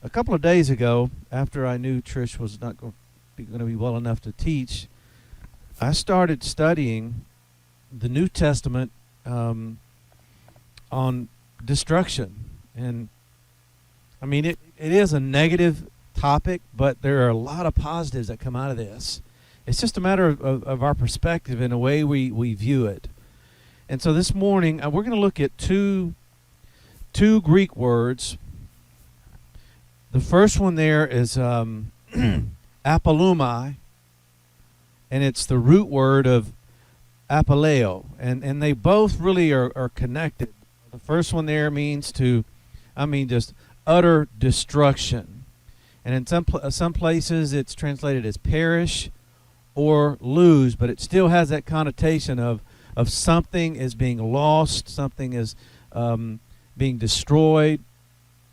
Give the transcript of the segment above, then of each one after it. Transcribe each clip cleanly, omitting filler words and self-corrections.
A couple of days ago, after I knew Trish was not going to be well enough to teach, I started studying the New Testament on destruction. And I mean, it is a negative topic, but there are a lot of positives that come out of this. It's just a matter of our perspective and the way we view it. And so this morning, we're going to look at two Greek words. The first one there is apolumai, and it's the root word of apoleo, and they both really are connected. The first one there means just utter destruction, and in some places it's translated as perish or lose, but it still has that connotation of something is being lost, something is being destroyed.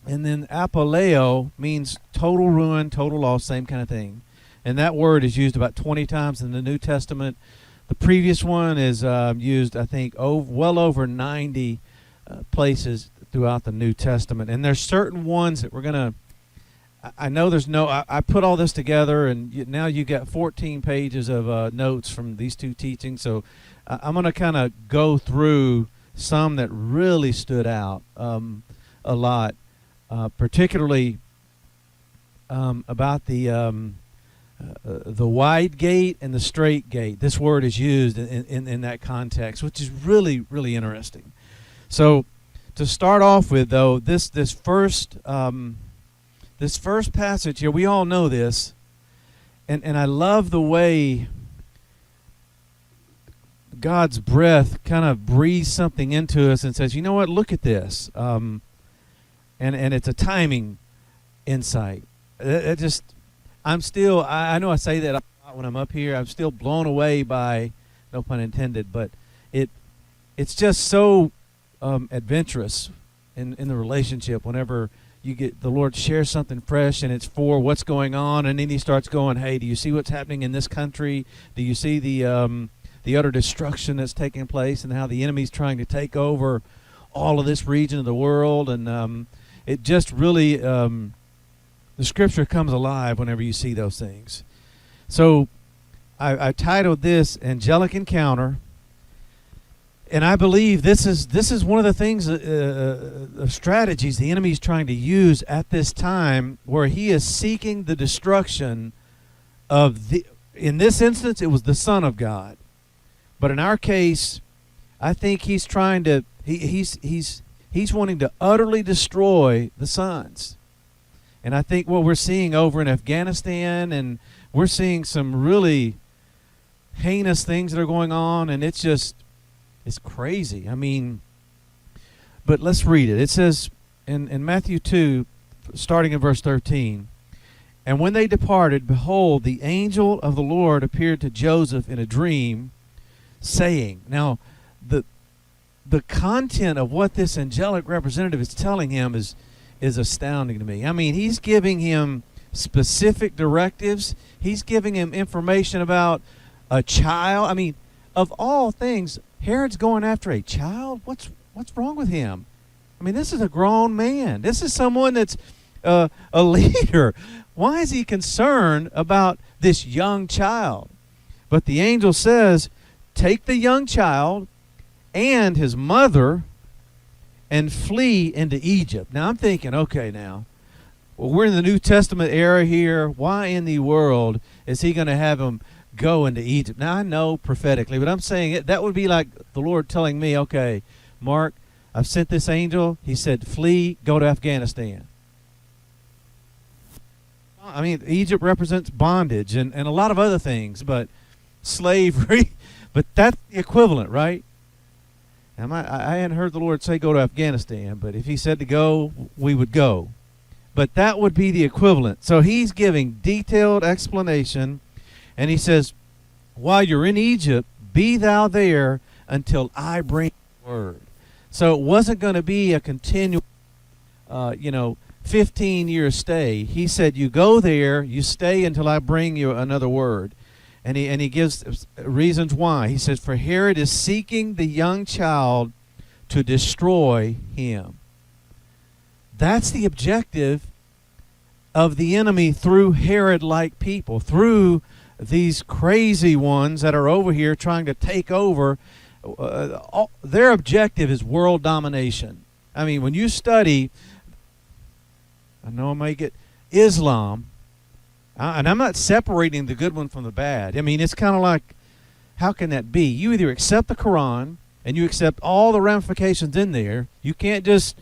And then apoleo means total ruin, total loss, same kind of thing. And that word is used about 20 times in the New Testament. The previous one is used, I think, well over 90 places throughout the New Testament. And there's certain ones that we're going to, I know there's I put all this together, and now you got 14 pages of notes from these two teachings. So I'm going to kind of go through some that really stood out a lot. Particularly about the wide gate and the straight gate. This word is used in that context, which is really, really interesting. So to start off with, though, this first passage here, we all know this, and I love the way God's breath kind of breathes something into us and says, you know what, look at this. And it's a timing insight. I know I say that a lot when I'm up here. I'm still blown away by, no pun intended, but it's just so adventurous in the relationship whenever you get the Lord shares something fresh and it's for what's going on, and then he starts going, hey, do you see what's happening in this country? Do you see the utter destruction that's taking place and how the enemy's trying to take over all of this region of the world? And it just really, the scripture comes alive whenever you see those things. So I titled this Angelic Encounter, and I believe this is one of the things, the strategies the enemy is trying to use at this time, where he is seeking the destruction of in this instance, it was the Son of God. But in our case, I think he's trying to, he's wanting to utterly destroy the sons. And I think what we're seeing over in Afghanistan, and we're seeing some really heinous things that are going on, and it's crazy. I mean, but let's read it. It says in Matthew 2, starting in verse 13, and when they departed, behold, the angel of the Lord appeared to Joseph in a dream, saying, now, the content of what this angelic representative is telling him is astounding to me. I mean, he's giving him specific directives. He's giving him information about a child. I mean, of all things, Herod's going after a child? What's wrong with him? I mean, this is a grown man. This is someone that's a leader. Why is he concerned about this young child? But the angel says, take the young child and his mother and flee into Egypt. Now I'm thinking, okay, well, we're in the New Testament era here. Why in the world is he going to have him go into Egypt? Now I know prophetically, but I'm saying that would be like the Lord telling me, okay, Mark, I've sent this angel. He said, flee, go to Afghanistan. I mean, Egypt represents bondage and a lot of other things, but slavery, but that's the equivalent, right? I hadn't heard the Lord say go to Afghanistan, but if he said to go, we would go. But that would be the equivalent. So he's giving detailed explanation, and he says, while you're in Egypt, be thou there until I bring word. So it wasn't going to be a continual, 15-year stay. He said, you go there, you stay until I bring you another word. And he gives reasons why. He says, for Herod is seeking the young child to destroy him. That's the objective of the enemy through Herod-like people, through these crazy ones that are over here trying to take over. Their objective is world domination. I mean, when you study, I know I may get Islam, and I'm not separating the good one from the bad. I mean, it's kind of like, how can that be? You either accept the Quran and you accept all the ramifications in there. You can't just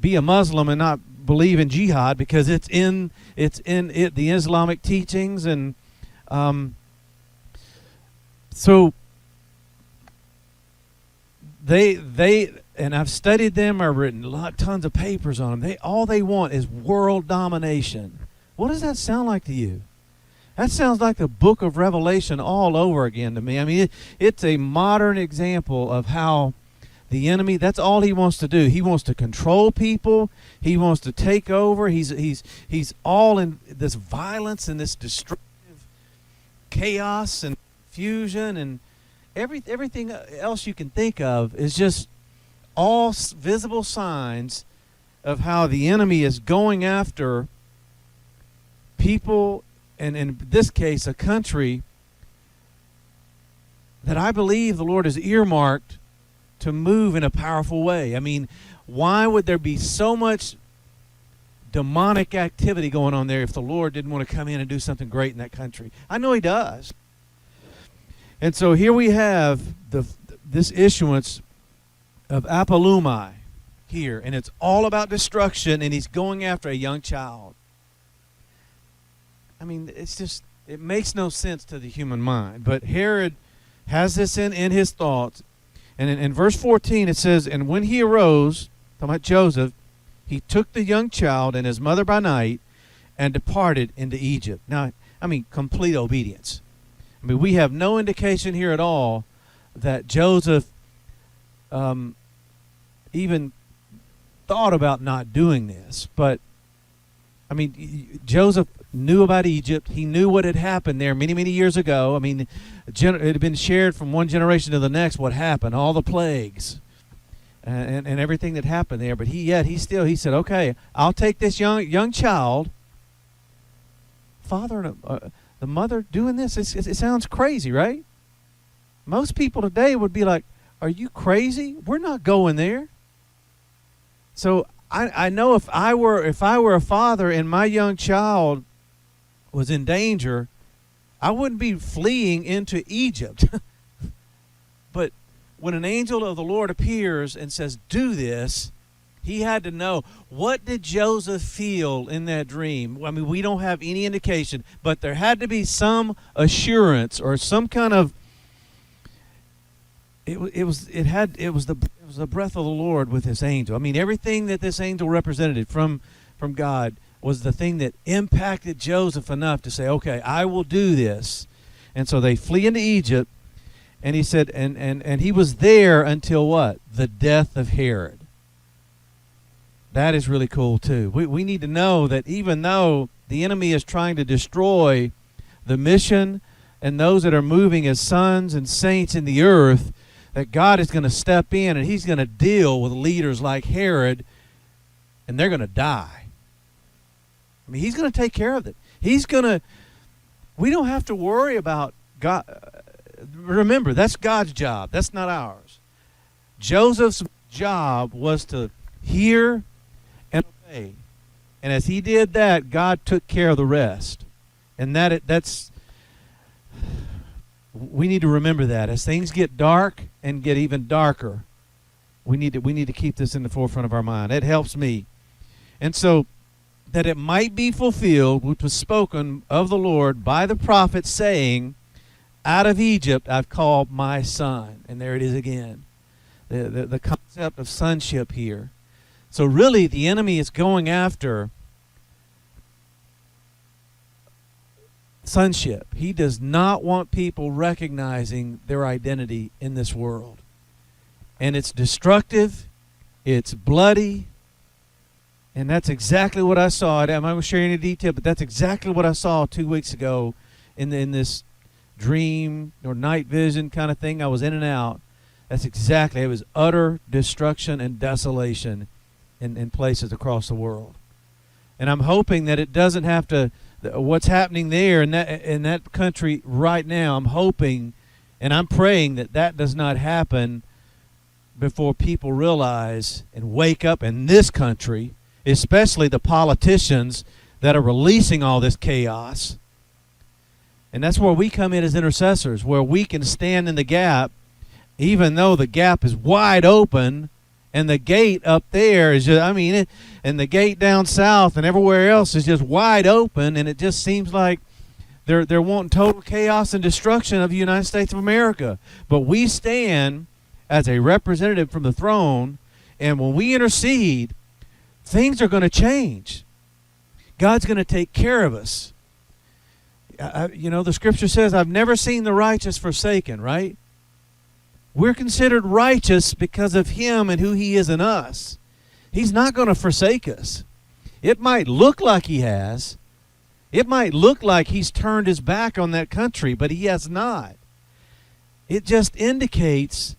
be a Muslim and not believe in jihad because it's in the Islamic teachings, and so they and I've studied them. I've written tons of papers on them. All they want is world domination. What does that sound like to you? That sounds like the book of Revelation all over again to me. I mean, it's a modern example of how the enemy, that's all he wants to do. He wants to control people. He wants to take over. He's all in this violence and this destructive chaos and confusion, and everything else you can think of is just all visible signs of how the enemy is going after people, and in this case, a country that I believe the Lord has earmarked to move in a powerful way. I mean, why would there be so much demonic activity going on there if the Lord didn't want to come in and do something great in that country? I know he does. And so here we have this issuance of Apollumi here, and it's all about destruction, and he's going after a young child. I mean, it makes no sense to the human mind. But Herod has this in his thoughts. And in verse 14 it says, "And when he arose," talking about Joseph, "he took the young child and his mother by night and departed into Egypt." Now, I mean, complete obedience. I mean, we have no indication here at all that Joseph even thought about not doing this. But, I mean, Joseph knew about Egypt. He knew what had happened there many, many years ago. I mean, it had been shared from one generation to the next what happened, all the plagues and everything that happened there. But he said, okay, I'll take this young child. Father and the mother doing this, it sounds crazy, right? Most people today would be like, are you crazy? We're not going there. So I know if I were a father and my young child was in danger, I wouldn't be fleeing into Egypt. But when an angel of the Lord appears and says, do this, he had to know. What did Joseph feel in that dream? I mean, we don't have any indication, but there had to be some assurance or some kind of, it was the breath of the Lord with this angel. I mean, everything that this angel represented from God was the thing that impacted Joseph enough to say, okay, I will do this. And so they flee into Egypt, and he said, and he was there until what? The death of Herod. That is really cool too. We need to know that even though the enemy is trying to destroy the mission and those that are moving as sons and saints in the earth, that God is going to step in and he's going to deal with leaders like Herod, and they're going to die. I mean, he's going to take care of it. We don't have to worry about God. Remember, that's God's job. That's not ours. Joseph's job was to hear and obey. And as he did that, God took care of the rest. And we need to remember that. As things get dark and get even darker, we need to keep this in the forefront of our mind. It helps me. And so, that it might be fulfilled, which was spoken of the Lord by the prophet, saying, out of Egypt I've called my son. And there it is again. The concept of sonship here. So really, the enemy is going after sonship. He does not want people recognizing their identity in this world. And it's destructive. It's bloody. And that's exactly what I saw. I'm not going to share any detail, but that's exactly what I saw 2 weeks ago in this dream or night vision kind of thing. I was in and out. That's exactly. It was utter destruction and desolation in places across the world. And I'm hoping that it doesn't have to, what's happening there in that country right now, I'm hoping and I'm praying that that does not happen before people realize and wake up in this country, especially the politicians that are releasing all this chaos. And that's where we come in as intercessors, where we can stand in the gap, even though the gap is wide open, and the gate up there is just, and the gate down south and everywhere else is just wide open, and it just seems like they're wanting total chaos and destruction of the United States of America. But we stand as a representative from the throne, and when we intercede, things are going to change. God's going to take care of us. The scripture says, I've never seen the righteous forsaken, right? We're considered righteous because of him and who he is in us. He's not going to forsake us. It might look like he has. It might look like he's turned his back on that country, but he has not. It just indicates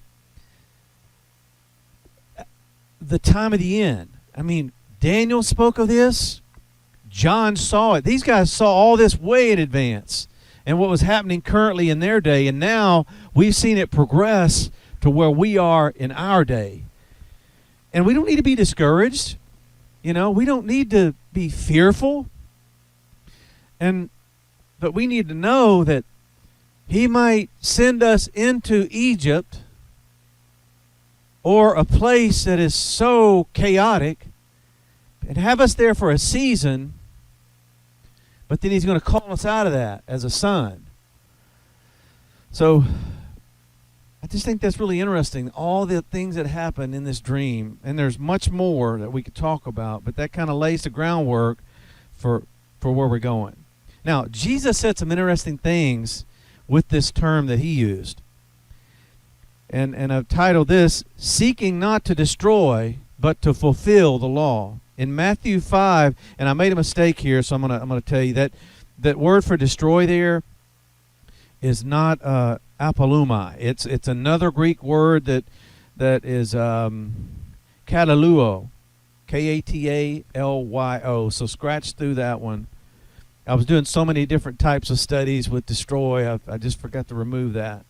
the time of the end. Daniel spoke of this. John saw it. These guys saw all this way in advance and what was happening currently in their day, and now we've seen it progress to where we are in our day. And we don't need to be discouraged. We don't need to be fearful. But we need to know that he might send us into Egypt or a place that is so chaotic and have us there for a season, but then he's going to call us out of that as a son. So I just think that's really interesting, all the things that happen in this dream. And there's much more that we could talk about, but that kind of lays the groundwork for where we're going. Now, Jesus said some interesting things with this term that he used. And I've titled this, Seeking Not to Destroy, but to Fulfill the Law. In Matthew 5, and I made a mistake here, so I'm gonna tell you that word for destroy there is not apolumai. It's another Greek word that is kataluo, K-A-T-A-L-Y-O. So scratch through that one. I was doing so many different types of studies with destroy, I just forgot to remove that.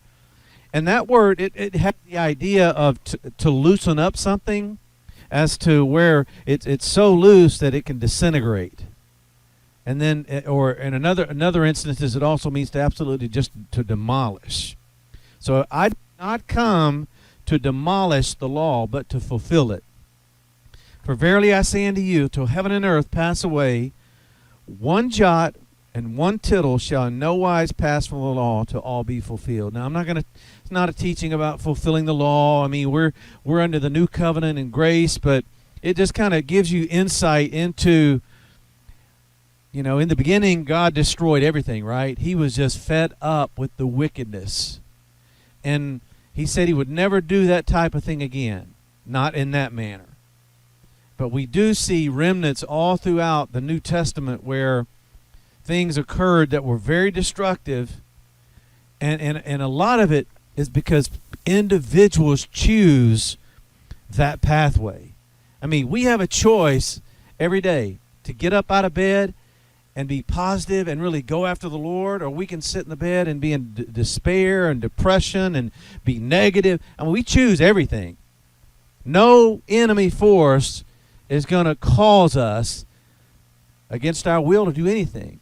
And that word, it has the idea of to loosen up something, as to where it's so loose that it can disintegrate. And then, or in another instances, it also means to absolutely just to demolish. So I did not come to demolish the law, but to fulfill it. For verily I say unto you, till heaven and earth pass away, one jot and one tittle shall in no wise pass from the law till all be fulfilled. Now it's not a teaching about fulfilling the law. We're under the new covenant and grace, but it just kind of gives you insight into, in the beginning God destroyed everything, right? He was just fed up with the wickedness. And he said he would never do that type of thing again, not in that manner. But we do see remnants all throughout the New Testament where things occurred that were very destructive, and a lot of it is because individuals choose that pathway. We have a choice every day to get up out of bed and be positive and really go after the Lord, or we can sit in the bed and be in despair and depression and be negative. We choose everything. No enemy force is going to cause us against our will to do anything.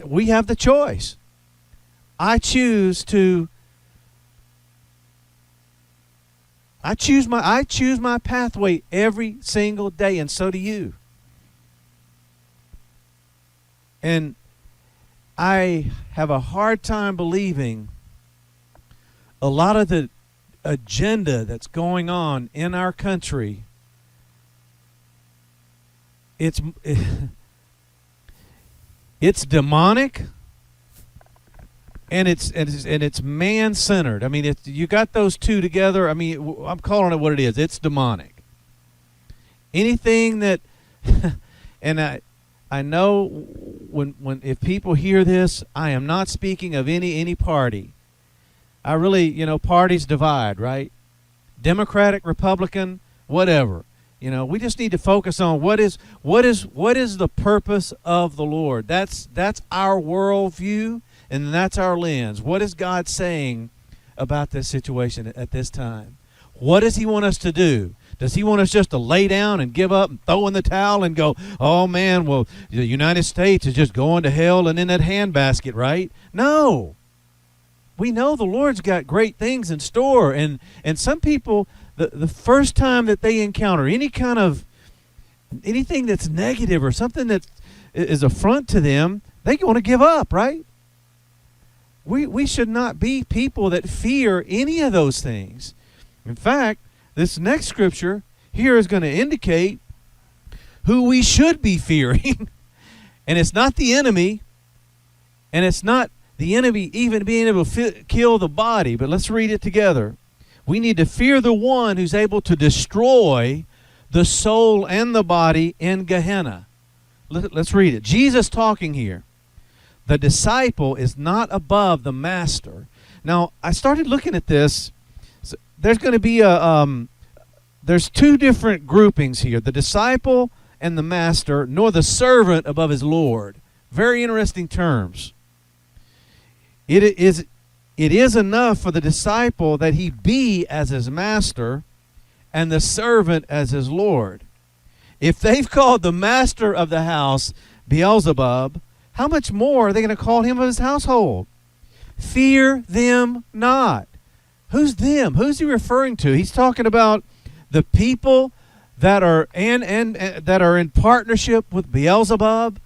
We have the choice. I choose my pathway every single day, and so do you. And I have a hard time believing a lot of the agenda that's going on in our country. It's demonic, and it's man-centered. You got those two together. I'm calling it what it is. It's demonic. Anything that, and I know when if people hear this, I am not speaking of any party. I really, parties divide, right? Democratic, Republican, whatever. You know, we just need to focus on what is the purpose of the Lord. That's our worldview, and that's our lens. What is God saying about this situation at this time? What does he want us to do? Does he want us just to lay down and give up and throw in the towel and go, oh man, well, the United States is just going to hell and in that handbasket, right? No. We know the Lord's got great things in store. And some people, the first time that they encounter anything that's negative or something that is affront to them, they want to give up, right? We should not be people that fear any of those things. In fact, this next scripture here is going to indicate who we should be fearing. And it's not the enemy, and it's not the enemy even being able to kill the body. But let's read it together. We need to fear the one who's able to destroy the soul and the body in Gehenna. Let's read it. Jesus talking here. The disciple is not above the master. Now, I started looking at this. So there's going to be there's two different groupings here. The disciple and the master, nor the servant above his Lord. Very interesting terms. It is enough for the disciple that he be as his master and the servant as his Lord. If they've called the master of the house Beelzebub, how much more are they going to call him of his household? Fear them not. Who's them? Who's he referring to? He's talking about the people that are that are in partnership with Beelzebub.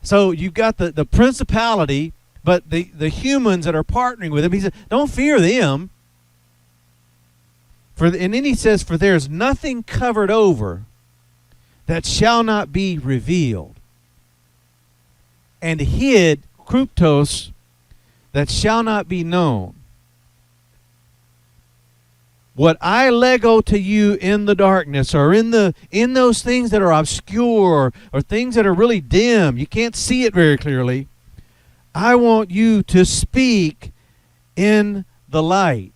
So you've got the principality, but the humans that are partnering with him. He said, don't fear them. And then he says, for there's nothing covered over that shall not be revealed, and hid, kryptos, that shall not be known. What I lego to you in the darkness, or in those things that are obscure, or things that are really dim, you can't see it very clearly, I want you to speak in the light.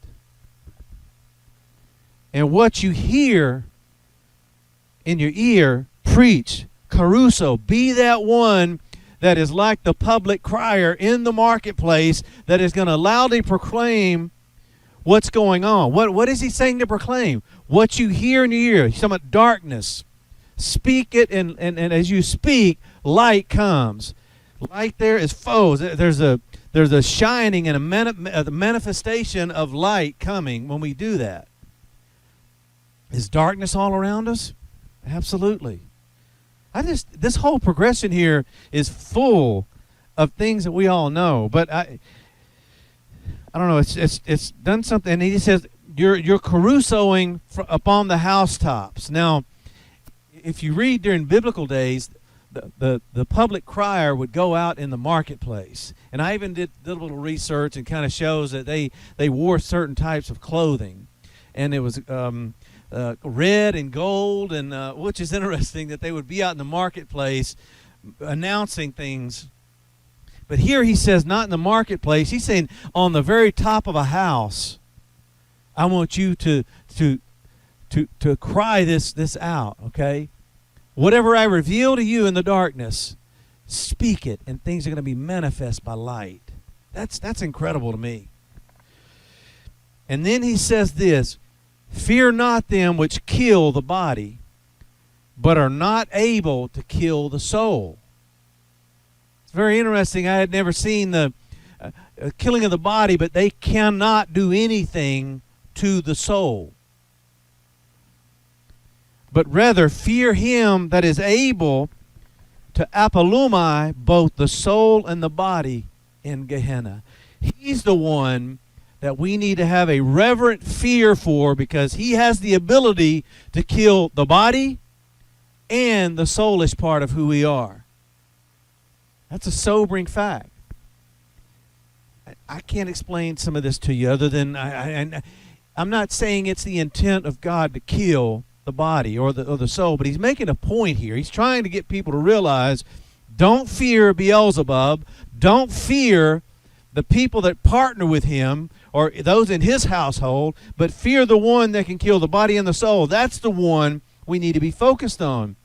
And what you hear in your ear, preach, caruso, be that one that is like the public crier in the marketplace that is going to loudly proclaim what's going on. What is he saying to proclaim? What you hear in your ear. He's talking about darkness. Speak it, and as you speak, light comes. Light there is foes. There's a shining and a manifestation of light coming when we do that. Is darkness all around us? Absolutely. This whole progression here is full of things that we all know, but I don't know. It's done something. And he says you're carusoing upon the housetops. Now, if you read during biblical days, the public crier would go out in the marketplace, and I even did a little research and kind of shows that they wore certain types of clothing, and it was red and gold, and which is interesting that they would be out in the marketplace announcing things. But here he says not in the marketplace. He's saying on the very top of a house. I want you to cry this out, okay? Whatever I reveal to you in the darkness, speak it, and things are going to be manifest by light. That's incredible to me. And then he says this, fear not them which kill the body, but are not able to kill the soul. It's very interesting. I had never seen the killing of the body, but they cannot do anything to the soul. But rather fear him that is able to apolumai both the soul and the body in Gehenna. He's the one that we need to have a reverent fear for, because he has the ability to kill the body and the soulish part of who we are. That's a sobering fact. I can't explain some of this to you other than I'm not saying it's the intent of God to kill the body or the soul, but he's making a point here. He's trying to get people to realize, don't fear Beelzebub, don't fear the people that partner with him or those in his household, but fear the one that can kill the body and the soul. That's the one we need to be focused on.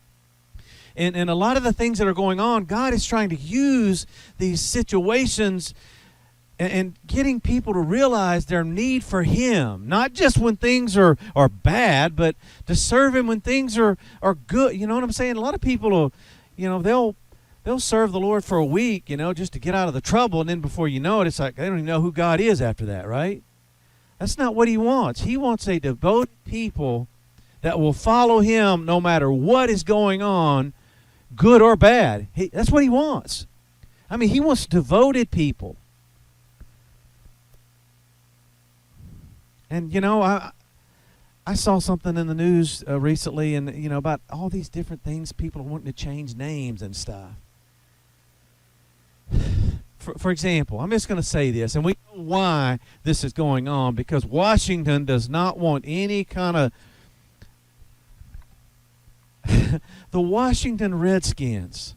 And a lot of the things that are going on, God is trying to use these situations and getting people to realize their need for him, not just when things are bad, but to serve him when things are good. You know what I'm saying? A lot of people will, they'll serve the Lord for a week, just to get out of the trouble, and then before you know it, it's like they don't even know who God is after that, right? That's not what he wants. He wants a devoted people that will follow him no matter what is going on, good or bad. That's what he wants. I mean, he wants devoted people. And, I saw something in the news recently, and, about all these different things, people are wanting to change names and stuff. For example, I'm just going to say this, and we know why this is going on, because Washington does not want any kind of... the Washington Redskins,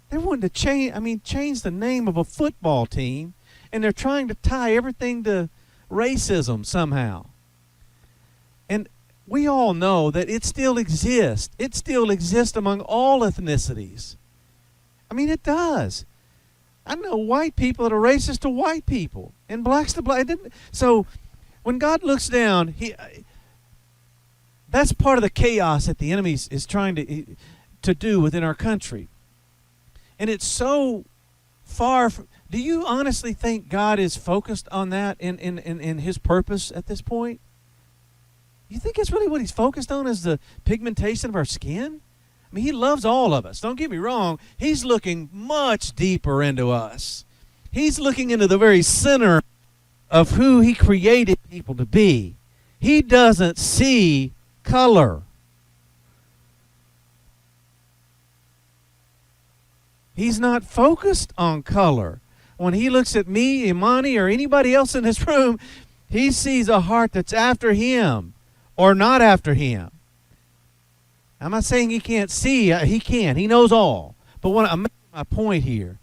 they're wanting to change the name of a football team, and they're trying to tie everything to racism somehow. And we all know that it still exists. It still exists among all ethnicities. I mean, it does. I know white people that are racist to white people and blacks to black. So when God looks down, that's part of the chaos that the enemy is trying to do within our country. And it's so far from... Do you honestly think God is focused on that in his purpose at this point? You think it's really what he's focused on, is the pigmentation of our skin? I mean, he loves all of us. Don't get me wrong. He's looking much deeper into us. He's looking into the very center of who he created people to be. He doesn't see color. He's not focused on color. When he looks at me, Imani, or anybody else in this room, he sees a heart that's after him or not after him. I'm not saying he can't see. He can. He knows all. But when I'm making my point here,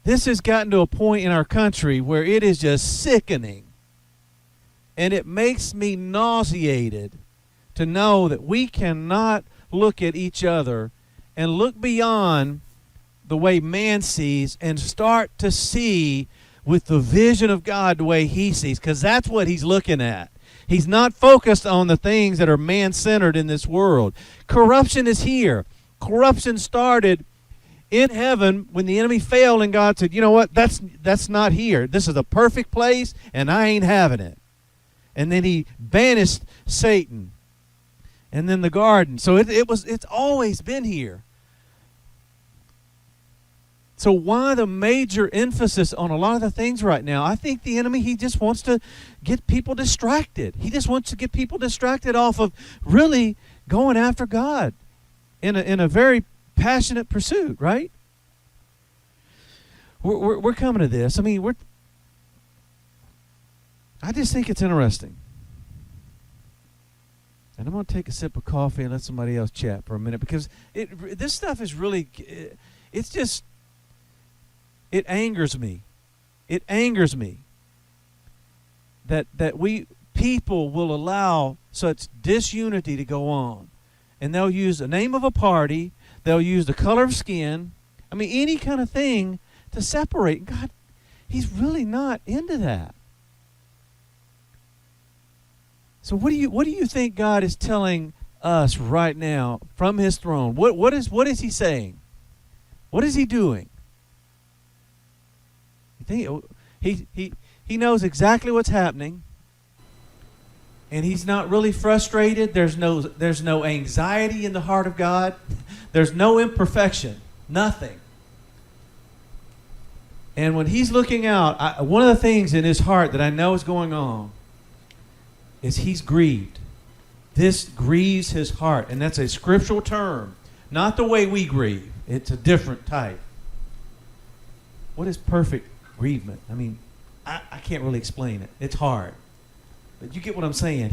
this has gotten to a point in our country where it is just sickening. And it makes me nauseated to know that we cannot look at each other and look beyond the way man sees and start to see with the vision of God the way he sees, because that's what he's looking at. He's not focused on the things that are man-centered in this world. Corruption is here. Corruption started in heaven when the enemy failed, and God said, you know what, that's not here. This is a perfect place, and I ain't having it. And then he banished Satan. And then the garden. So it's always been here. So why the major emphasis on a lot of the things right now? I think the enemy, he just wants to get people distracted. He just wants to get people distracted off of really going after God in a very passionate pursuit, right? We're coming to this. I mean, I just think it's interesting. And I'm going to take a sip of coffee and let somebody else chat for a minute, because this stuff is really, it's just, it angers me. It angers me that people will allow such disunity to go on. And they'll use the name of a party, they'll use the color of skin, I mean, any kind of thing to separate. God, he's really not into that. So what do you think God is telling us right now from his throne? What is he saying? What is he doing? You think he knows exactly what's happening, and he's not really frustrated. There's no anxiety in the heart of God. There's no imperfection, nothing. And when he's looking out, one of the things in his heart that I know is going on is he's grieved. This grieves his heart, and that's a scriptural term, not the way we grieve. It's a different type. What is perfect grievement? I mean, I can't really explain it. It's hard. But you get what I'm saying.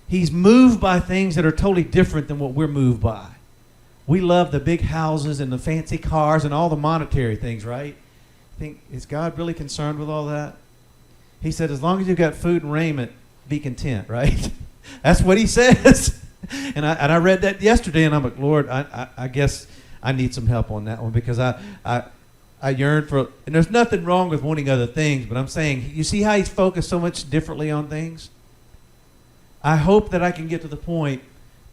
He's moved by things that are totally different than what we're moved by. We love the big houses and the fancy cars and all the monetary things, right? think, is God really concerned with all that? He said, as long as you've got food and raiment, be content, right? That's what he says. And I read that yesterday, and I'm like, Lord, I guess I need some help on that one, because I yearn for, and there's nothing wrong with wanting other things, but I'm saying, you see how he's focused so much differently on things? I hope that I can get to the point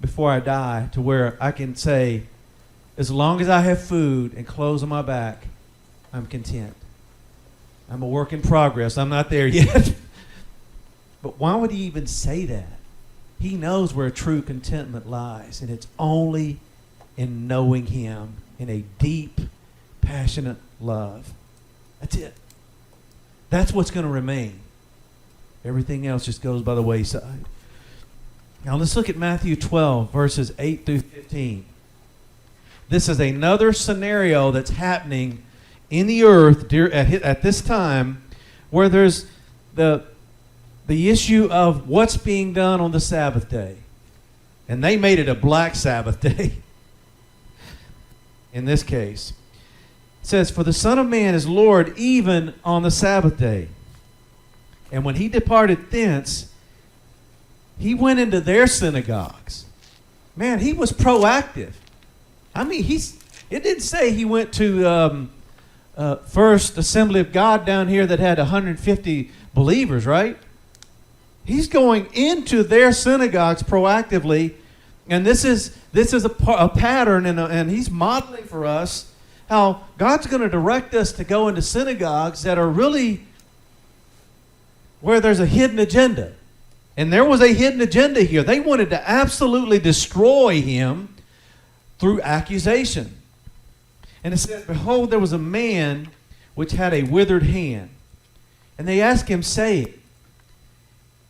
before I die to where I can say, as long as I have food and clothes on my back, I'm content. I'm a work in progress. I'm not there yet. But why would he even say that? He knows where true contentment lies, and it's only in knowing him in a deep, passionate love. That's it. That's what's going to remain. Everything else just goes by the wayside. Now let's look at Matthew 12, verses 8 through 15. This is another scenario that's happening in the earth at this time, where there's the issue of what's being done on the Sabbath day. And they made it a black Sabbath day in this case. It says, for the Son of Man is Lord even on the Sabbath day. And when he departed thence, he went into their synagogues. Man, he was proactive. I mean, it didn't say he went to First Assembly of God down here that had 150 believers, right? He's going into their synagogues proactively, and this is a pattern, and he's modeling for us how God's going to direct us to go into synagogues that are really where there's a hidden agenda. And there was a hidden agenda here. They wanted to absolutely destroy him through accusation. And it says, behold, there was a man which had a withered hand. And they asked him, saying,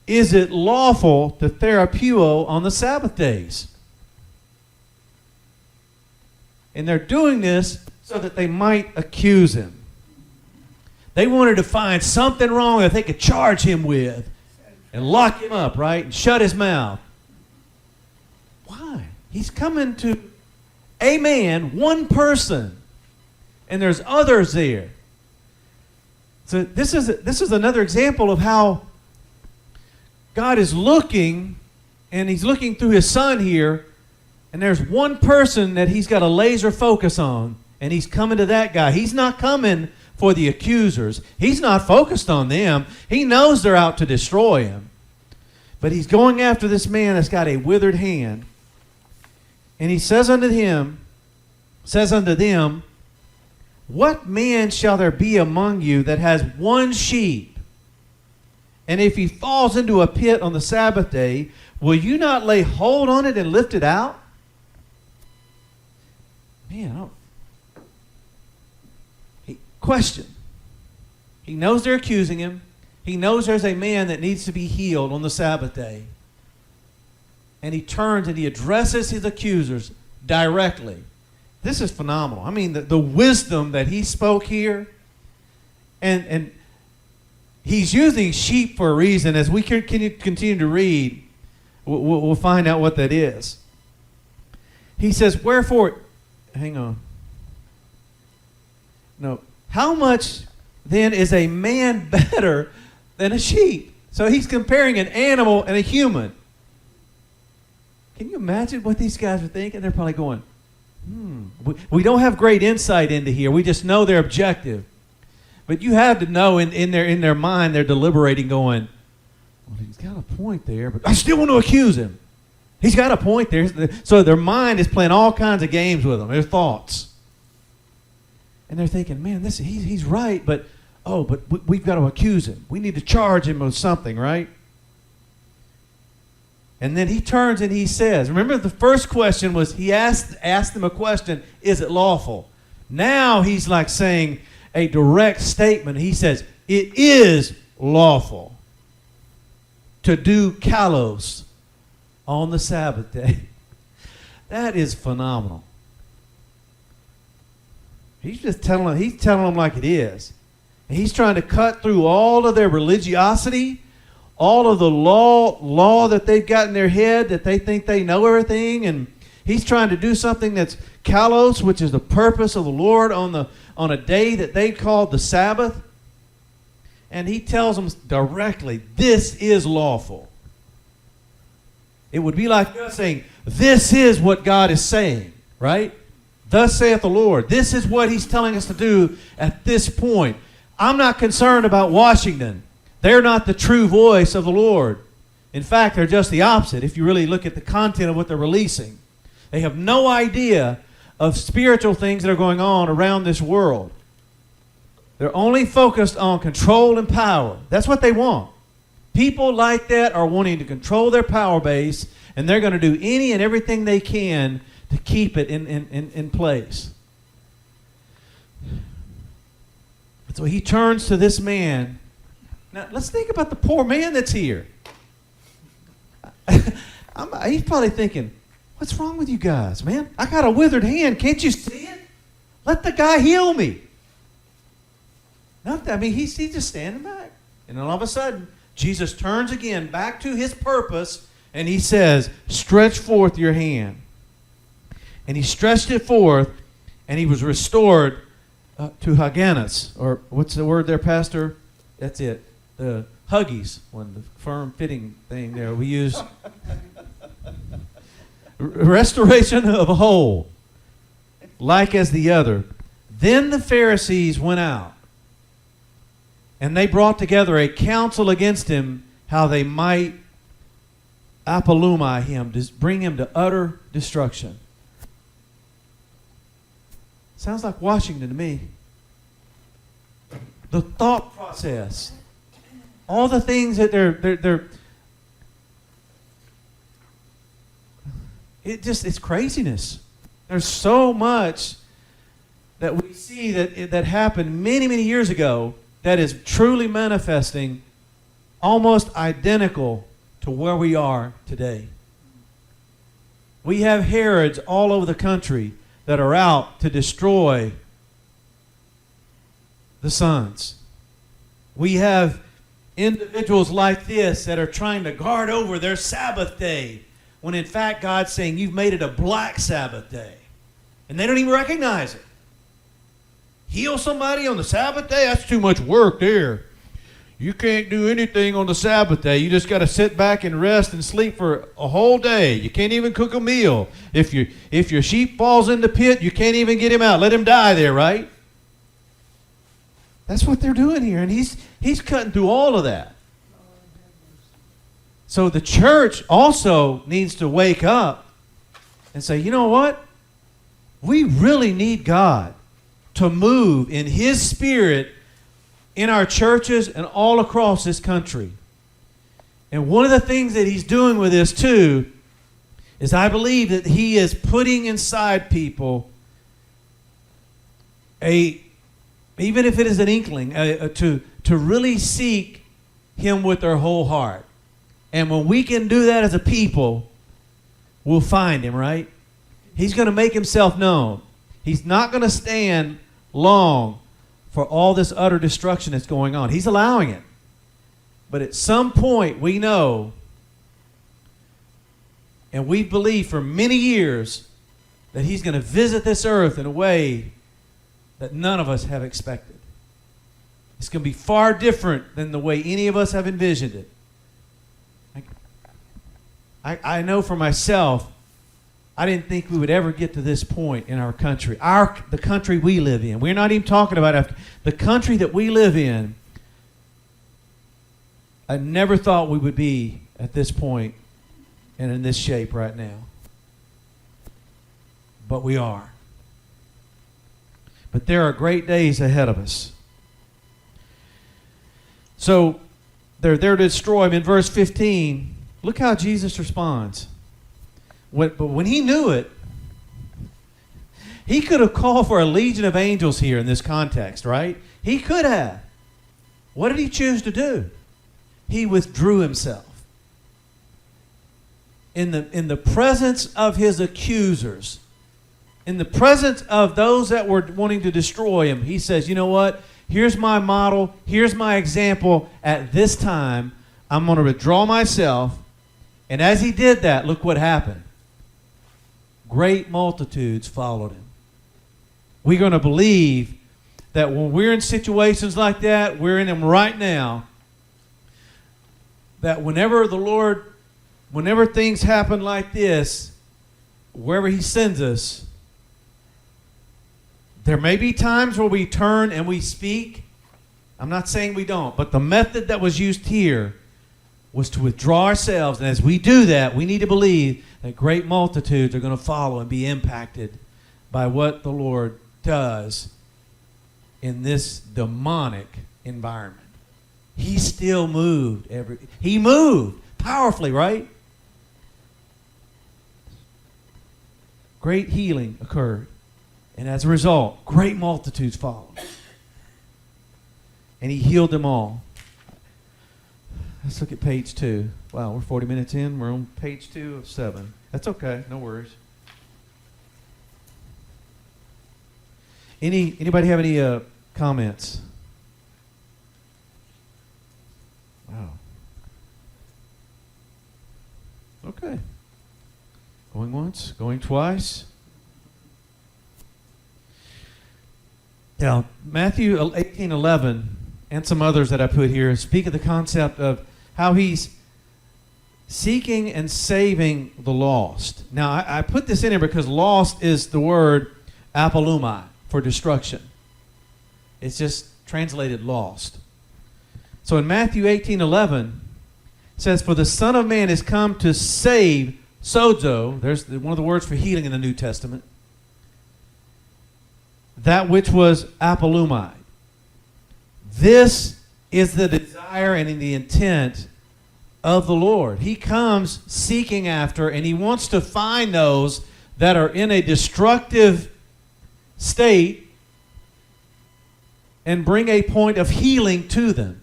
is it lawful to therapeuo on the Sabbath days? And they're doing this so that they might accuse him. They wanted to find something wrong that they could charge him with and lock him up, right? And shut his mouth. Why? He's coming to a man, one person, and there's others there. So this is another example of how God is looking, and he's looking through his son here, and there's one person that he's got a laser focus on, and he's coming to that guy. He's not coming for the accusers. He's not focused on them. He knows they're out to destroy him. But he's going after this man that's got a withered hand. And he says unto them, what man shall there be among you that has one sheep? And if he falls into a pit on the Sabbath day, will you not lay hold on it and lift it out? Man, question. He knows they're accusing him. He knows there's a man that needs to be healed on the Sabbath day. And he turns and he addresses his accusers directly. This is phenomenal. I mean, the wisdom that he spoke here, and he's using sheep for a reason. As we continue to read, we'll find out what that is. He says, wherefore, hang on. No. How much then is a man better than a sheep? So he's comparing an animal and a human. Can you imagine what these guys are thinking? They're probably going, we don't have great insight into here. We just know their objective. But you have to know in their mind, they're deliberating going, well, he's got a point there, but I still want to accuse him. He's got a point there. So their mind is playing all kinds of games with them, their thoughts. And they're thinking, man, he's right, but we've got to accuse him. We need to charge him with something, right? And then he turns and he says, remember the first question was he asked them a question, is it lawful? Now he's like saying a direct statement. He says, it is lawful to do kalos on the Sabbath day. That is phenomenal. He's telling them like it is. And he's trying to cut through all of their religiosity, all of the law that they've got in their head, that they think they know everything. And He's trying to do something that's kalos, which is the purpose of the Lord on a day that they called the Sabbath. And he tells them directly, this is lawful. It would be like us saying, this is what God is saying, right? Thus saith the Lord. This is what he's telling us to do at this point. I'm not concerned about Washington. They're not the true voice of the Lord. In fact, they're just the opposite if you really look at the content of what they're releasing. They have no idea of spiritual things that are going on around this world. They're only focused on control and power. That's what they want. People like that are wanting to control their power base, and they're going to do any and everything they can to keep it in place. So he turns to this man. Now, let's think about the poor man that's here. He's probably thinking, what's wrong with you guys, man? I got a withered hand. Can't you see it? Let the guy heal me. Nothing. I mean, he's just standing back. And then all of a sudden, Jesus turns again back to his purpose, and he says, stretch forth your hand. And he stretched it forth, and he was restored to Hagganis. Or what's the word there, Pastor? That's it. The Huggies, the firm fitting thing there. We use restoration of a whole, like as the other. Then the Pharisees went out, and they brought together a council against him, how they might apolumai him, bring him to utter destruction. Sounds like Washington to me. The thought process, all the things that it's craziness. There's so much that we see that happened many, many years ago that is truly manifesting almost identical to where we are today. We have Herods all over the country that are out to destroy the sons. We have individuals like this that are trying to guard over their Sabbath day, when in fact God's saying you've made it a black Sabbath day. And they don't even recognize it. Heal somebody on the Sabbath day? That's too much work there. You can't do anything on the Sabbath day. You just got to sit back and rest and sleep for a whole day. You can't even cook a meal. If your sheep falls in the pit, you can't even get him out. Let him die there, right? That's what they're doing here, and he's cutting through all of that. So the church also needs to wake up and say, you know what? We really need God to move in his spirit in our churches and all across this country. And one of the things that he's doing with this too is I believe that he is putting inside people even if it is an inkling, to really seek him with their whole heart. And when we can do that as a people, we'll find him, right? He's going to make himself known. He's not going to stand long for all this utter destruction that's going on. He's allowing it. But at some point, we know, and we believe for many years, that he's going to visit this earth in a way that none of us have expected. It's going to be far different than the way any of us have envisioned it. I know for myself, I didn't think we would ever get to this point in our country. The country we live in. We're not even talking about the country that we live in. I never thought we would be at this point and in this shape right now. But we are. But there are great days ahead of us. So they're there to destroy him. In verse 15, look how Jesus responds. But when he knew it, he could have called for a legion of angels here in this context, right? He could have. What did he choose to do? He withdrew himself. In the presence of his accusers, in the presence of those that were wanting to destroy him, he says, you know what? Here's my model. Here's my example. At this time, I'm going to withdraw myself. And as he did that, look what happened. great multitudes followed him. We're going to believe that when we're in situations like that, we're in them right now, that whenever things happen like this, wherever he sends us, there may be times where we turn and we speak. I'm not saying we don't, but the method that was used here was to withdraw ourselves. And as we do that, we need to believe that great multitudes are going to follow and be impacted by what the Lord does in this demonic environment. He still moved. He moved powerfully, right? Great healing occurred. And as a result, great multitudes followed. And he healed them all. Let's look at page 2. Wow, we're 40 minutes in. We're on page 2 of 7. That's okay. No worries. Anybody have any comments? Wow. Okay. Going once, going twice. Now, Matthew 18:11 and some others that I put here speak of the concept of how he's seeking and saving the lost. Now, I put this in here because lost is the word apolumai for destruction. It's just translated lost. So in Matthew 18:11, it says, "For the Son of Man is come to save," sozo, there's one of the words for healing in the New Testament, "that which was apolumai." This is the desire and the intent of the Lord. He comes seeking after, and he wants to find those that are in a destructive state and bring a point of healing to them.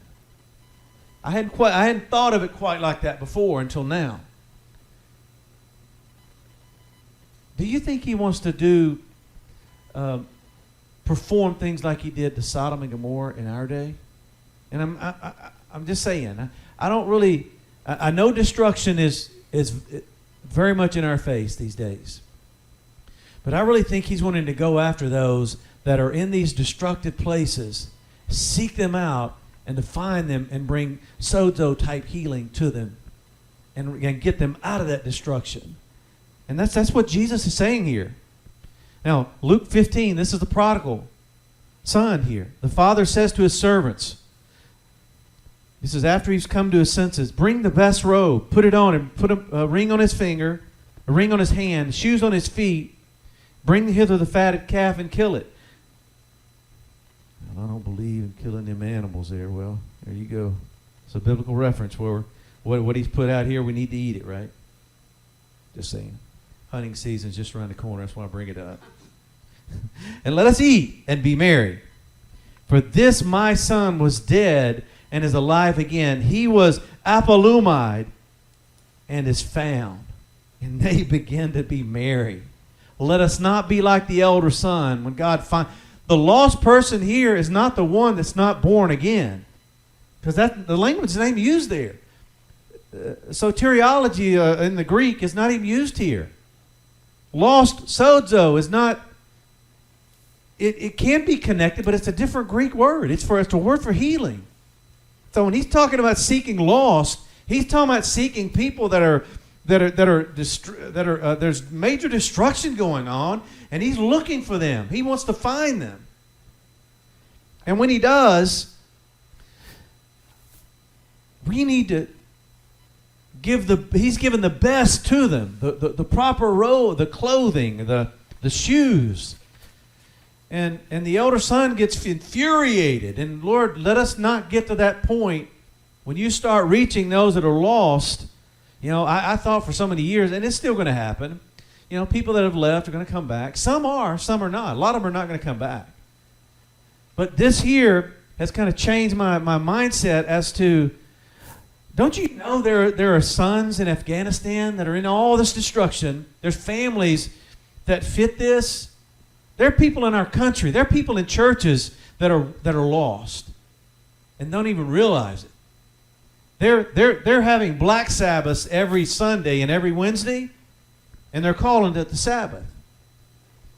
I hadn't thought of it quite like that before until now. Do you think he wants to perform things like he did to Sodom and Gomorrah in our day? And I'm just saying, I don't really. I know destruction is very much in our face these days, but I really think he's wanting to go after those that are in these destructive places, seek them out, and to find them and bring sozo type healing to them, and get them out of that destruction. And that's what Jesus is saying here. Now, Luke 15, this is the prodigal son here. The father says to his servants, this is after he's come to his senses, "Bring the best robe, put it on him, put a ring on his finger, a ring on his hand, shoes on his feet. Bring hither the fatted calf and kill it." Well, I don't believe in killing them animals there. Well, there you go. It's a biblical reference where what he's put out here, we need to eat it, right? Just saying. Hunting season's just around the corner. That's why I bring it up. "And let us eat and be merry. For this my son was dead and is alive again. He was apolumied and is found." And they begin to be merry. Let us not be like the elder son when God finds. The lost person here is not the one that's not born again, because the language is not even used there. Soteriology in the Greek is not even used here. Lost, sozo, is not. It can be connected, but it's a different Greek word. It's a word for healing. So when he's talking about seeking lost, he's talking about seeking people there's major destruction going on, and he's looking for them. He wants to find them. And when he does, we need to he's given the best to them, the proper robe, the clothing, the shoes. And the elder son gets infuriated. And Lord, let us not get to that point when you start reaching those that are lost. I thought for so many years, and it's still going to happen, people that have left are going to come back. Some are not. A lot of them are not going to come back. But this here has kind of changed my mindset as to, don't you know there are sons in Afghanistan that are in all this destruction? There's families that fit this. There are people in our country. There are people in churches that are lost and don't even realize it. They're having Black Sabbaths every Sunday and every Wednesday, And they're calling it the Sabbath.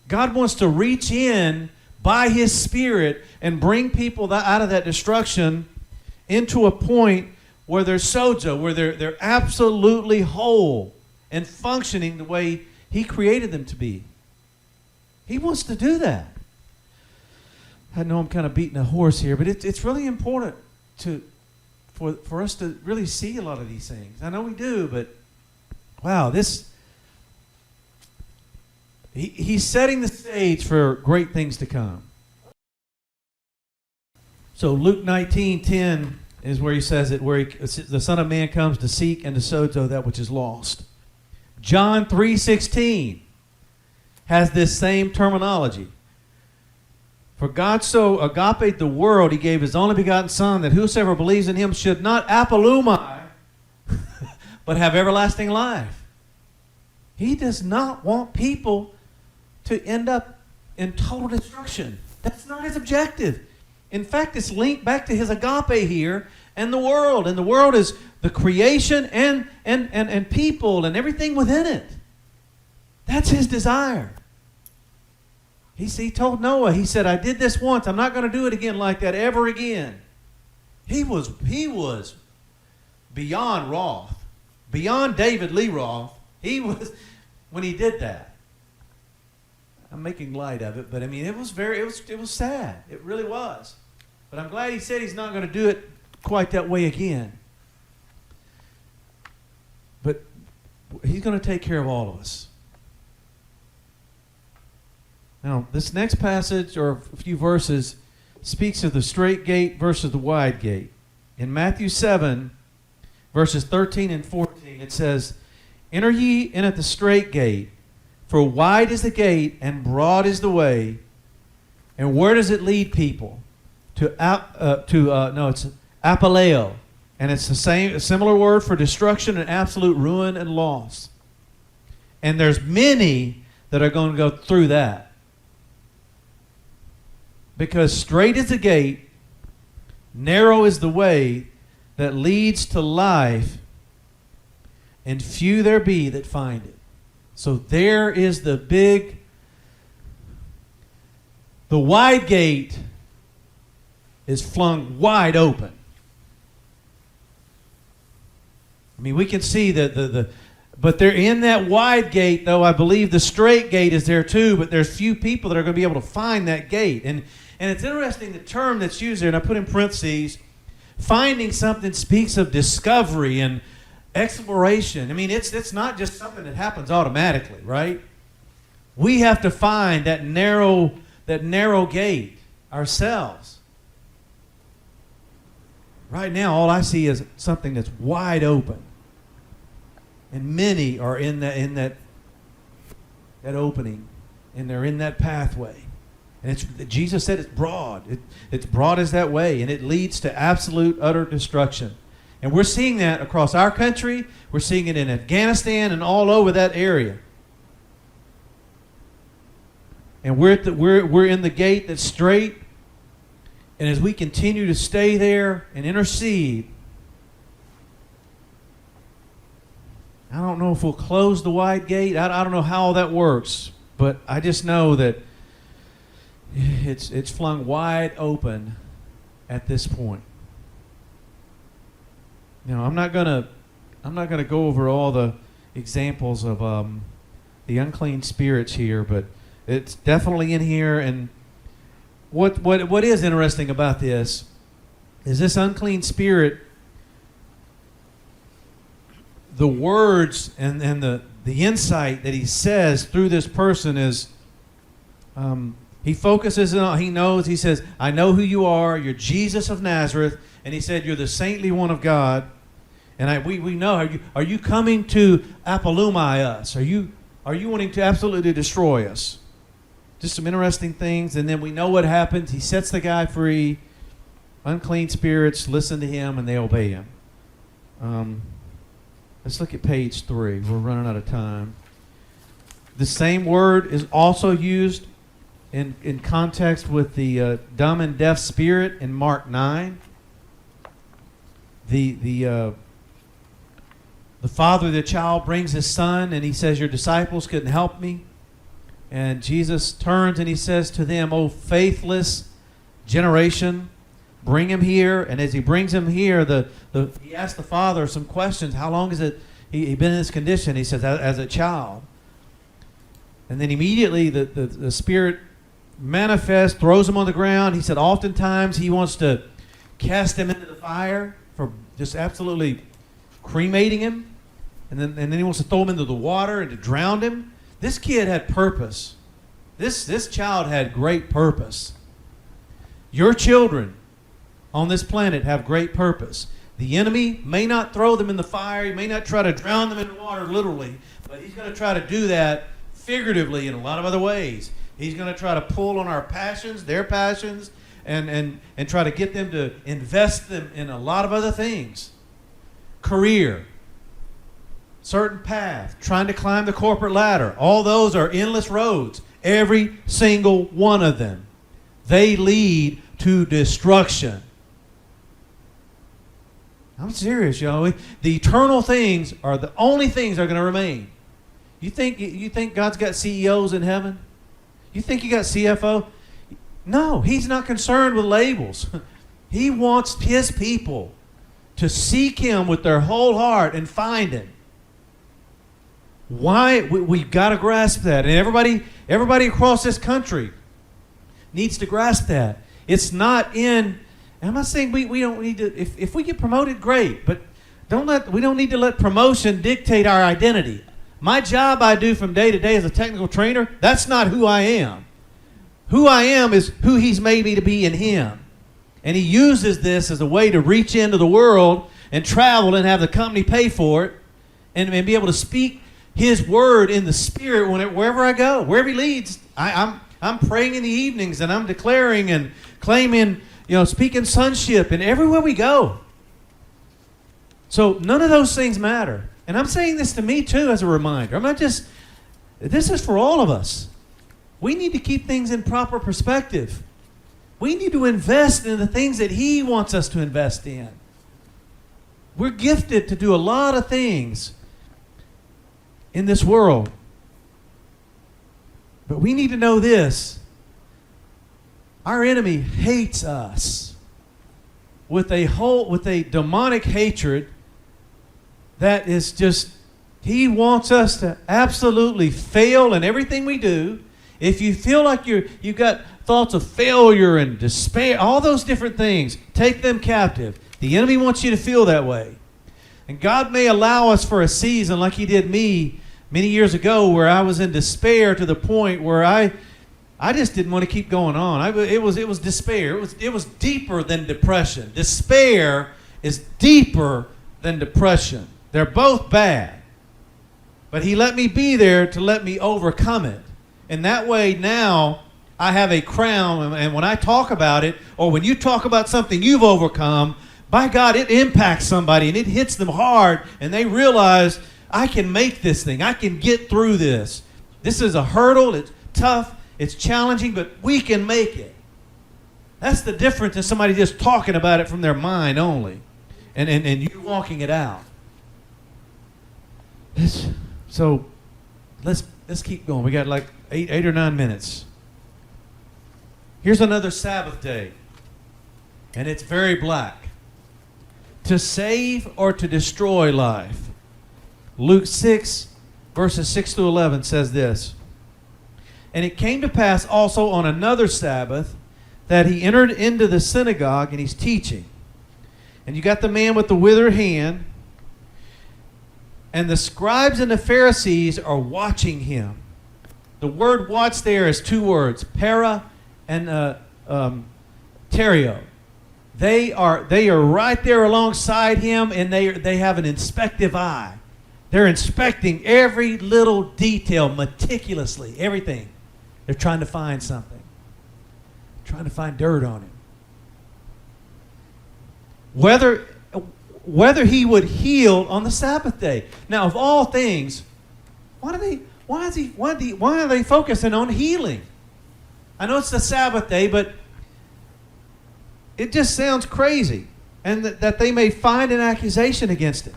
God wants to reach in by His Spirit and bring people out of that destruction into a point where they're sozo, where they're absolutely whole and functioning the way He created them to be. He wants to do that. I know I'm kind of beating a horse here, but it's really important for us to really see a lot of these things. I know we do, but wow, he's setting the stage for great things to come. So Luke 19:10 is where he says it, where the Son of Man comes to seek and to sozo that which is lost. John 3:16 has this same terminology. For God so agaped the world, He gave His only begotten Son, that whosoever believes in Him should not apolumai, but have everlasting life. He does not want people to end up in total destruction. That's not His objective. In fact, it's linked back to His agape here and the world. And the world is the creation and people and everything within it. That's His desire. He told Noah, he said, I did this once. I'm not going to do it again like that ever again. He was beyond wroth. Beyond David Lee Roth. He was, when he did that. I'm making light of it, but I mean, it was sad. It really was. But I'm glad he said he's not going to do it quite that way again. But He's going to take care of all of us. Now, this next passage, or a few verses, speaks of the straight gate versus the wide gate. In Matthew 7, verses 13 and 14, it says, Enter ye in at the straight gate, for wide is the gate, and broad is the way. And where does it lead people? It's apaleo. And it's a similar word for destruction and absolute ruin and loss. And there's many that are going to go through that. Because straight is the gate, narrow is the way that leads to life, and few there be that find it. So there is the wide gate is flung wide open. I mean, we can see that but they're in that wide gate, though I believe the straight gate is there too, but there's few people that are going to be able to find that gate. And it's interesting, the term that's used there, and I put in parentheses, finding something speaks of discovery and exploration. I mean, it's not just something that happens automatically, right? We have to find that narrow gate ourselves. Right now, all I see is something that's wide open. And many are in that opening, and they're in that pathway. And Jesus said it's broad. It's broad as that way, and it leads to absolute, utter destruction. And we're seeing that across our country. We're seeing it in Afghanistan and all over that area. And we're in the gate that's straight. And as we continue to stay there and intercede, I don't know if we'll close the wide gate. I don't know how all that works, but I just know that it's flung wide open at this point. You know, I'm not gonna go over all the examples of the unclean spirits here, but it's definitely in here. And what is interesting about this is this unclean spirit. The words and the insight that he says through this person is, he focuses on, he knows, he says, I know who you are, you're Jesus of Nazareth, and he said, you're the saintly one of God, and we know, are you coming to apolumai us? Are you wanting to absolutely destroy us? Just some interesting things, and then we know what happens. He sets the guy free. Unclean spirits listen to him, and they obey him. Let's look at page 3. We're running out of time. The same word is also used in context with the dumb and deaf spirit in Mark 9. The The father of the child brings his son, and he says, your disciples couldn't help me. And Jesus turns and he says to them, oh, faithless generation, bring him here. And as he brings him here, he asks the father some questions. How long has he been in this condition? He says, as a child. And then immediately the Spirit manifests, throws him on the ground. He said oftentimes he wants to cast him into the fire for just absolutely cremating him. And then he wants to throw him into the water and to drown him. This kid had purpose. This child had great purpose. Your children on this planet have great purpose. The enemy may not throw them in the fire. He may not try to drown them in the water literally, but he's going to try to do that figuratively in a lot of other ways. He's going to try to pull on our passions, their passions, and try to get them to invest them in a lot of other things. Career, certain path, trying to climb the corporate ladder. All those are endless roads. Every single one of them. They lead to destruction. I'm serious, y'all. The eternal things are the only things that are going to remain. You think God's got CEOs in heaven? You think he got CFO? No, he's not concerned with labels. He wants his people to seek him with their whole heart and find him. Why? We've got to grasp that. And everybody across this country needs to grasp that. It's not in, and I'm not saying we don't need to, if we get promoted, great, but we don't need to let promotion dictate our identity. My job I do from day to day as a technical trainer, that's not who I am. Who I am is who he's made me to be in him. And he uses this as a way to reach into the world and travel and have the company pay for it and be able to speak his word in the spirit wherever I go, wherever he leads. I'm praying in the evenings and I'm declaring and claiming, speaking sonship and everywhere we go. So none of those things matter. And I'm saying this to me too as a reminder. This is for all of us. We need to keep things in proper perspective. We need to invest in the things that he wants us to invest in. We're gifted to do a lot of things in this world. But we need to know this. Our enemy hates us with a demonic hatred that is just, he wants us to absolutely fail in everything we do. If you feel like you've got thoughts of failure and despair, all those different things, take them captive. The enemy wants you to feel that way. And God may allow us for a season like he did me many years ago where I was in despair to the point where I just didn't want to keep going on. It was despair. It was deeper than depression. Despair is deeper than depression. They're both bad. But he let me be there to let me overcome it. And that way now I have a crown, and when I talk about it, or when you talk about something you've overcome, by God, it impacts somebody and it hits them hard and they realize, I can make this thing. I can get through this. This is a hurdle. It's tough. It's challenging, but we can make it. That's the difference in somebody just talking about it from their mind only and you walking it out. So let's keep going. We got like eight or 9 minutes. Here's another Sabbath day, and it's very black. To save or to destroy life. Luke 6, verses 6 through 11 says this. And it came to pass also on another Sabbath that he entered into the synagogue and he's teaching. And you got the man with the withered hand, and the scribes and the Pharisees are watching him. The word watch there is 2 words, para and terio. They are right there alongside him, and they have an inspective eye. They're inspecting every little detail meticulously, everything. They're trying to find something. Trying to find dirt on him. Whether he would heal on the Sabbath day. Now, of all things, why are they focusing on healing? I know it's the Sabbath day, but it just sounds crazy. And that they may find an accusation against him.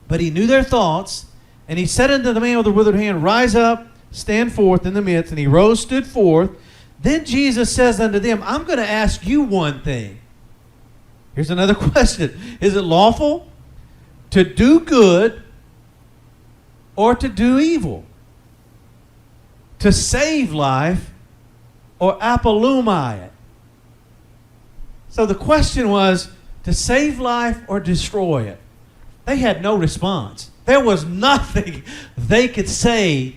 But he knew their thoughts, and he said unto the man with the withered hand, Rise up, stand forth in the midst. And he rose, stood forth. Then Jesus says unto them, I'm going to ask you one thing. Here's another question. Is it lawful to do good or to do evil? To save life or apolumai it? So the question was, to save life or destroy it? They had no response. There was nothing they could say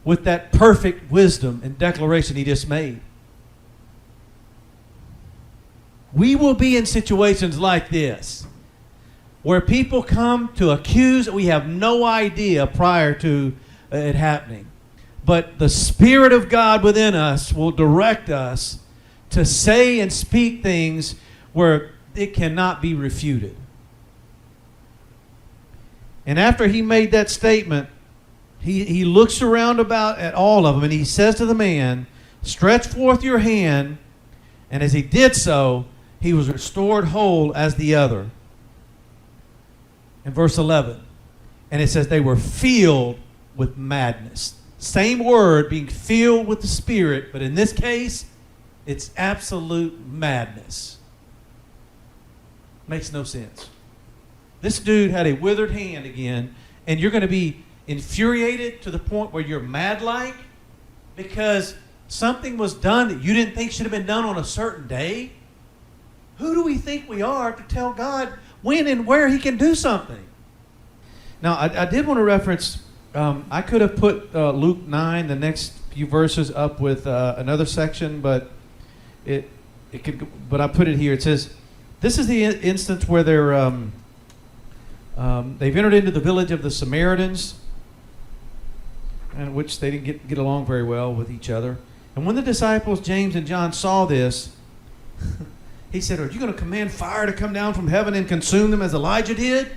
with that perfect wisdom and declaration he just made. We will be in situations like this, where people come to accuse that we have no idea prior to it happening. But the Spirit of God within us will direct us to say and speak things where it cannot be refuted. And after he made that statement, he looks around about at all of them, and he says to the man, Stretch forth your hand. And as he did so, he was restored whole as the other. In verse 11, and it says they were filled with madness. Same word, being filled with the Spirit, but in this case, it's absolute madness. Makes no sense. This dude had a withered hand again, and you're going to be infuriated to the point where you're mad-like because something was done that you didn't think should have been done on a certain day? Who do we think we are to tell God when and where he can do something? Now, I did want to reference, I could have put Luke 9, the next few verses, up with another section, but but I put it here. It says, this is the instance where they've entered into the village of the Samaritans, in which they didn't get along very well with each other. And when the disciples, James and John, saw this, he said, Are you going to command fire to come down from heaven and consume them as Elijah did?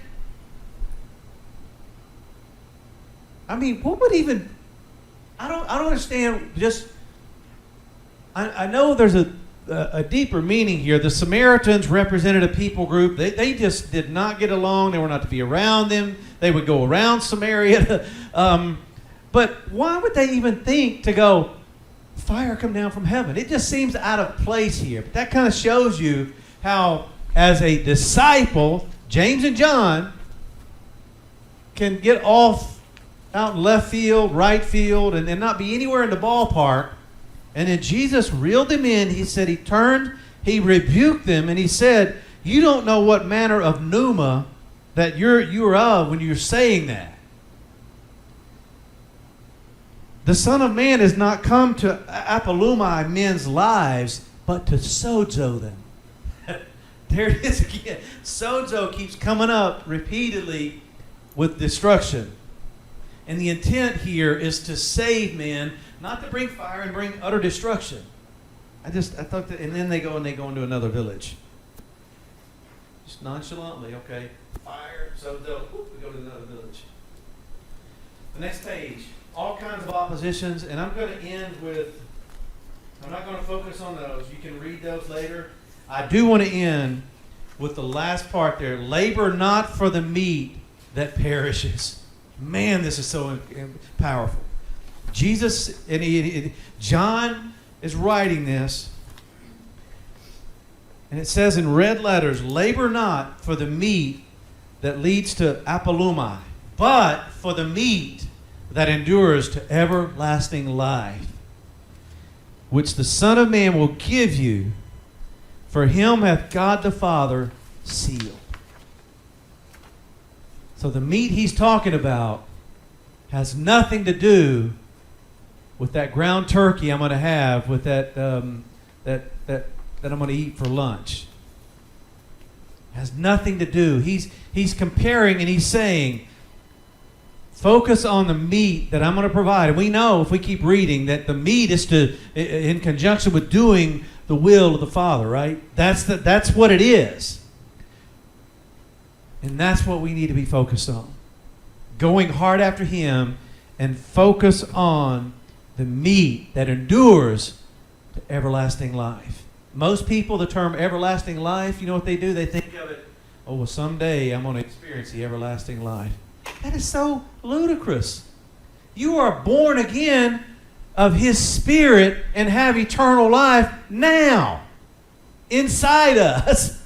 I mean, what would even... I don't understand. Just, I know there's a deeper meaning here. The Samaritans represented a people group. They just did not get along. They were not to be around them. They would go around Samaria. But why would they even think to go, fire come down from heaven? It just seems out of place here. But that kind of shows you how, as a disciple, James and John can get off out in left field, right field, and not be anywhere in the ballpark. And then Jesus reeled them in. He said he turned, he rebuked them, and he said, you don't know what manner of pneuma that you're of when you're saying that. The Son of Man is not come to apolumai men's lives, but to sozo them. There it is again. Sozo keeps coming up repeatedly with destruction. And the intent here is to save men, not to bring fire and bring utter destruction. I thought that, and then they go into another village. Just nonchalantly, okay, fire, sozo, we go to another village. The next page. All kinds of oppositions, and I'm going to end with, I'm not going to focus on those. You can read those later. I do want to end with the last part there. Labor not for the meat that perishes. Man, this is so powerful. Jesus, and John is writing this, and it says in red letters, labor not for the meat that leads to apolumai, but for the meat that endures to everlasting life, which the Son of Man will give you, for him hath God the Father sealed. So the meat he's talking about has nothing to do with that ground turkey I'm going to have with that I'm going to eat for lunch. Has nothing to do. He's comparing and he's saying, focus on the meat that I'm going to provide. And we know, if we keep reading, that the meat is in conjunction with doing the will of the Father, right? That's what it is. And that's what we need to be focused on. Going hard after him and focus on the meat that endures to everlasting life. Most people, the term everlasting life, you know what they do? They think of it, oh, well, someday I'm going to experience the everlasting life. That is so ludicrous. You are born again of His Spirit and have eternal life now inside us.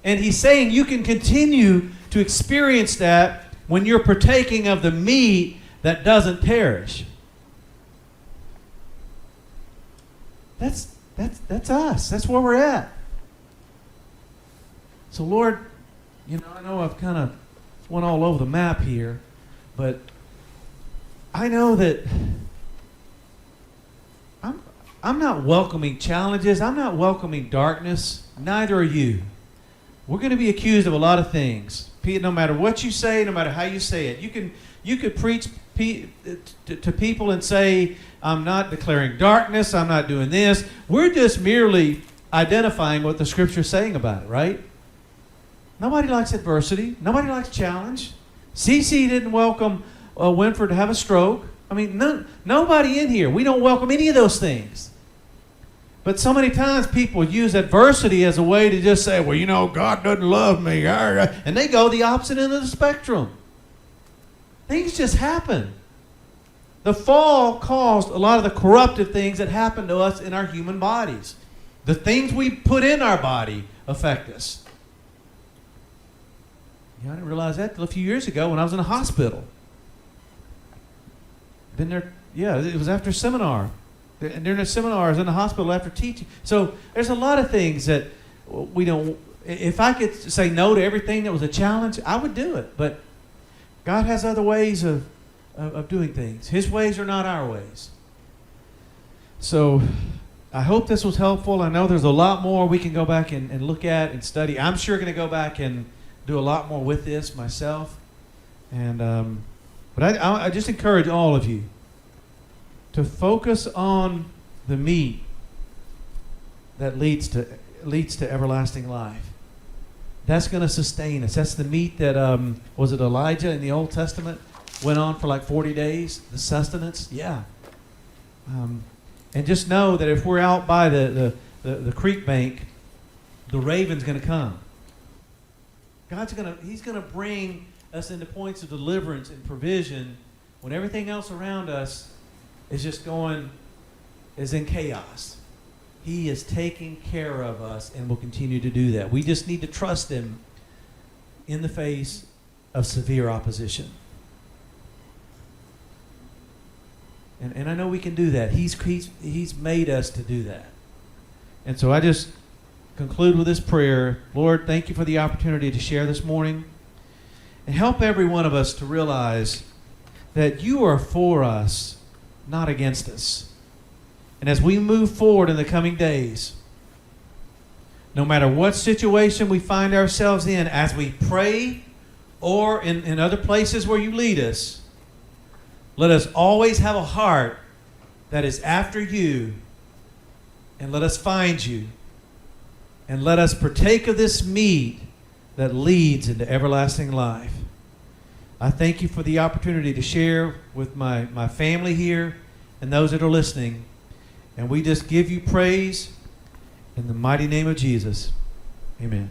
And He's saying you can continue to experience that when you're partaking of the meat that doesn't perish. That's us. That's where we're at. So Lord, I know I've kind of went all over the map here, but I know that I'm not welcoming challenges. I'm not welcoming darkness. Neither are you. We're going to be accused of a lot of things. No matter what you say, no matter how you say it. You could preach to people and say, I'm not declaring darkness, I'm not doing this. We're just merely identifying what the Scripture is saying about it, right? Nobody likes adversity. Nobody likes challenge. CC didn't welcome Winford to have a stroke. I mean, nobody in here. We don't welcome any of those things. But so many times people use adversity as a way to just say, well, God doesn't love me. And they go the opposite end of the spectrum. Things just happen. The fall caused a lot of the corruptive things that happen to us in our human bodies. The things we put in our body affect us. I didn't realize that till a few years ago when I was in a hospital. Been there, it was after a seminar. And during the seminar, I was in the hospital after teaching. So there's a lot of things that we don't. If I could say no to everything that was a challenge, I would do it. But God has other ways of doing things. His ways are not our ways. So I hope this was helpful. I know there's a lot more we can go back and look at and study. I'm sure going to go back and do a lot more with this myself. And but I just encourage all of you to focus on the meat that leads to everlasting life. That's going to sustain us. That's the meat that, was it Elijah in the Old Testament? Went on for like 40 days, the sustenance. Yeah. And just know that if we're out by the creek bank, the raven's going to come. He's going to bring us into points of deliverance and provision when everything else around us is in chaos. He is taking care of us and will continue to do that. We just need to trust Him in the face of severe opposition. And I know we can do that. He's made us to do that. And so I just conclude with this prayer. Lord, thank you for the opportunity to share this morning. And help every one of us to realize that you are for us, not against us. And as we move forward in the coming days, no matter what situation we find ourselves in, as we pray or in other places where you lead us, let us always have a heart that is after you, and let us find you, and let us partake of this meat that leads into everlasting life. I thank you for the opportunity to share with my family here and those that are listening. And we just give you praise in the mighty name of Jesus. Amen.